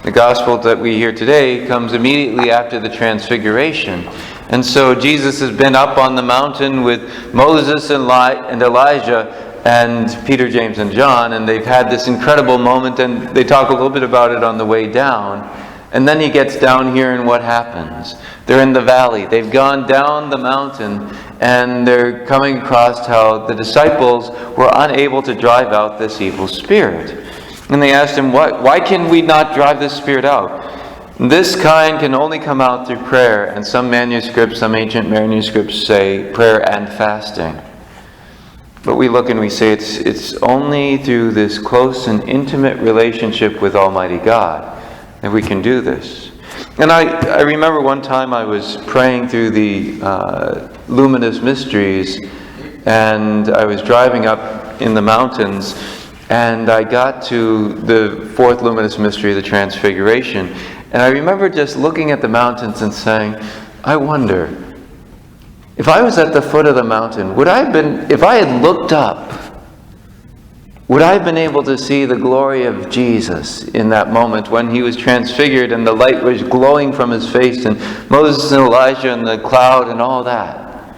The gospel that we hear today comes immediately after the Transfiguration. And so Jesus has been up on the mountain with Moses and Elijah and Peter, James, and John, and they've had this incredible moment, and they talk a little bit about it on the way down. And then he gets down here, and what happens? They're in the valley. They've gone down the mountain, and they're coming across how the disciples were unable to drive out this evil spirit. And they asked him, why can we not drive this spirit out? This kind can only come out through prayer, and some manuscripts, some ancient manuscripts say prayer and fasting. But we look and we say it's only through this close and intimate relationship with Almighty God that we can do this. And I remember one time I was praying through the luminous mysteries, and I was driving up in the mountains, and I got to the fourth luminous mystery, the Transfiguration. And I remember just looking at the mountains and saying, I wonder, if I was at the foot of the mountain, if I had looked up, would I have been able to see the glory of Jesus in that moment when he was transfigured and the light was glowing from his face, and Moses and Elijah and the cloud and all that?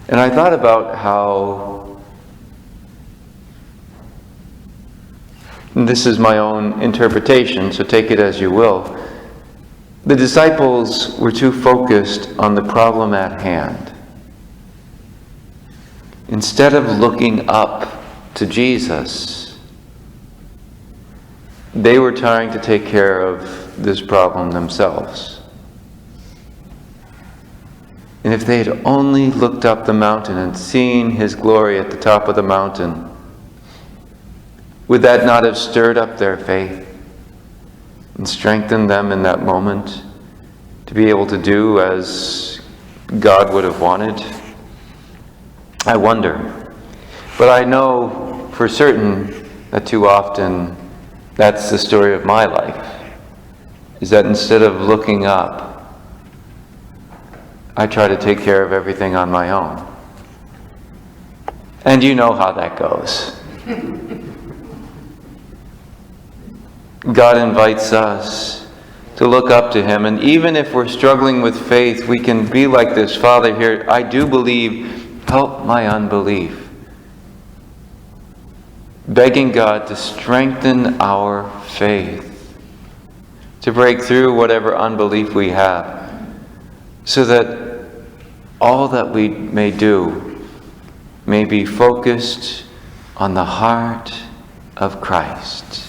And I thought about how, and this is my own interpretation, so take it as you will, the disciples were too focused on the problem at hand. Instead of looking up to Jesus, they were trying to take care of this problem themselves. And if they had only looked up the mountain and seen his glory at the top of the mountain, would that not have stirred up their faith and strengthened them in that moment to be able to do as God would have wanted? I wonder. But I know for certain that too often that's the story of my life, is that instead of looking up, I try to take care of everything on my own. And you know how that goes. God invites us to look up to him, and even if we're struggling with faith, we can be like this Father here. I do believe, help my unbelief. Begging God to strengthen our faith, to break through whatever unbelief we have, so that all that we may do may be focused on the heart of Christ.